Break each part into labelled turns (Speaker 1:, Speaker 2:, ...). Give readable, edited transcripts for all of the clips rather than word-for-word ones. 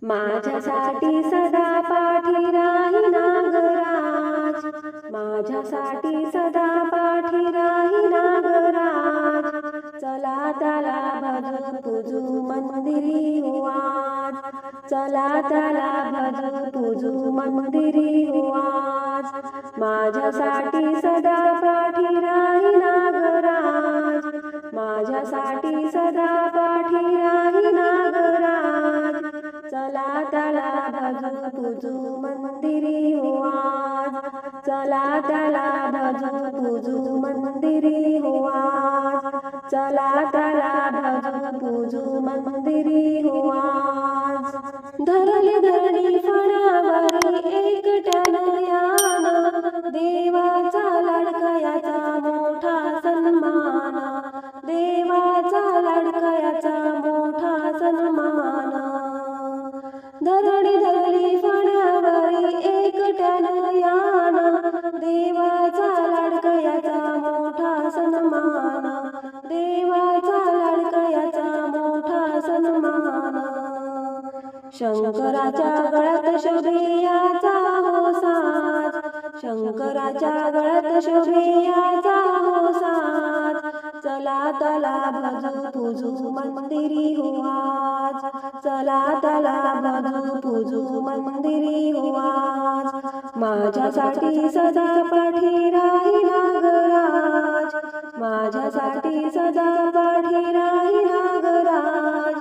Speaker 1: माझ्यासाठी सदा पाठी राही नागराज, माझ्यासाठी सदा पाठी राही नागराज। चला त्याला भजू पूजू मंदिरी हो आज, चला त्याला भजू पूजू मंदिरी हो आज। माझ्यासाठी सदा पाठी राही नागराज, माझ्यासाठी सदा पाठी राही नागराज। चला त्याला भजू पूजू मंदिरी हो आज, चला त्याला भजू पूजू मंदिरी हो आज, चला त्याला भजू पूजू मंदिरी हो आज। धरली धरणी फणावरी एकट्यानं याना, देवाचा लाडकयाचा मोठा सन्मान, देवाचा लाडकयाचा मोठा सन्मान। धरणी धरली फणावरी एकट्यानं याना, देवाचा लाडकयाचा मोठा सन्मान, देवाचा लाडकयाचा मोठा सन्मान। शंकराच्या गळ्यात शोभियाचा हो साज, शंकराच्या गळ्यात शोभियाचा हो साज। चला त्याला भजू पूजू मंदिरी हो आज, चला त्याला भजू पूजू मंदिरी हो आज। माझ्यासाठी सदा पाठी राही नागराज, माझ्यासाठी सदा पाठी राही नागराज।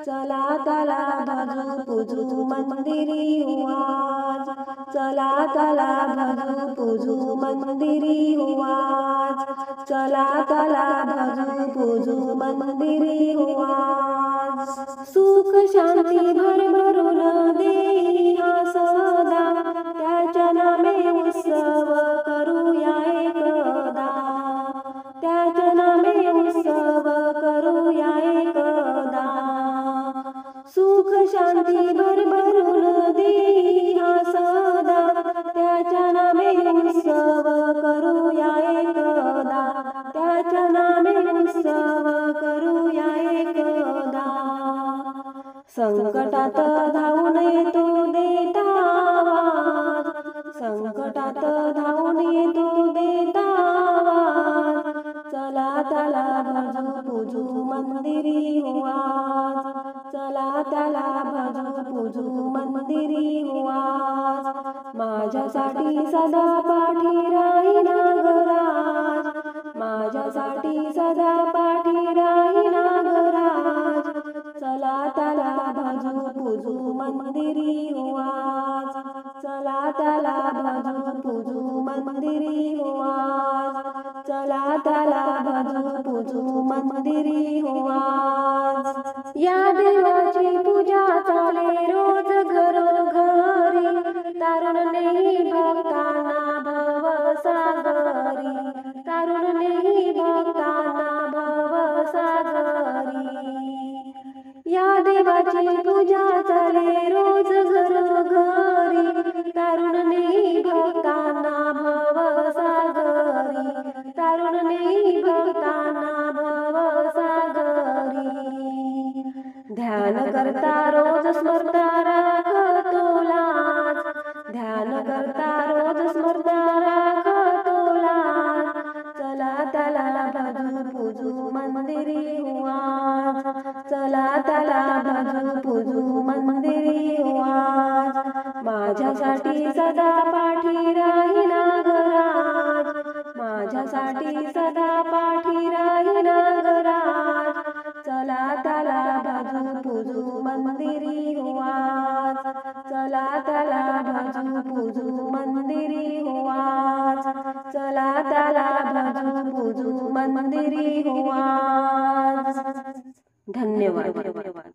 Speaker 1: चला त्याला भजू पूजू मंदिरी हो आज, चला त्याला भजू पूजू मंदिरी हो आज, चला त्याला भजू पूजू मंदिरी हो आज। सुख शांती भरभरून देई हा सदा, त्याच्या नामे उत्सव करूया एकदा, त्याच्या नामे उत्सव करूया एकदा। सुख शांती भरभरून देई हा सदा, त्याच्या नामे उत्सव करूया एकदा, त्याच्या नामे उत्सव करूया एकदा। संकटात धावून येतो देता आवाज, संकटात धावून येतो देता आवाज। चला त्याला भजू पूजू मंदिरी हो आज, चला त्याला भजू पूजू मंदिरी हो आज। माझ्यासाठी सदा पाठी राही नागराज, माझ्यासाठी सदा पाठी राही नागराज। चला त्याला भजू पूजू मंदिरी हो आज, चला त्याला भजू पूजू मंदिरी हो आज, चला त्याला भजू पूजू मंदिरी हो आज। या देवाची पूजा चाले रोज घरोघरी, तारुण नेही भक्तांना भवसागरी, तारुण नेही भक्तांना भवसागरी। या देवाची पूजा चाले रोज घरोघरी, तारुण नेही भक्तांना भवसागरी, तारुण नेही भक्तांना भवसागरी। ध्यान करता रोज स्मरता राखतो लाज, ध्यान करता रोज स्मरता राखतो लाज। चला त्याला भजू पूजू मंदिरी हो आज, चला त्याला भजू पूजू मंदिरी हो आज। माझ्यासाठी सदा पाठी राही नागराज, माझ्यासाठी सदा पाठी राही नागराज। चला त्याला भजू पूजू मंदिरी हो आज, चला त्याला भजू पूजू मंदिरी हो आज, चला त्याला भजू पूजू मंदिरी हो आज। धन्यवाद।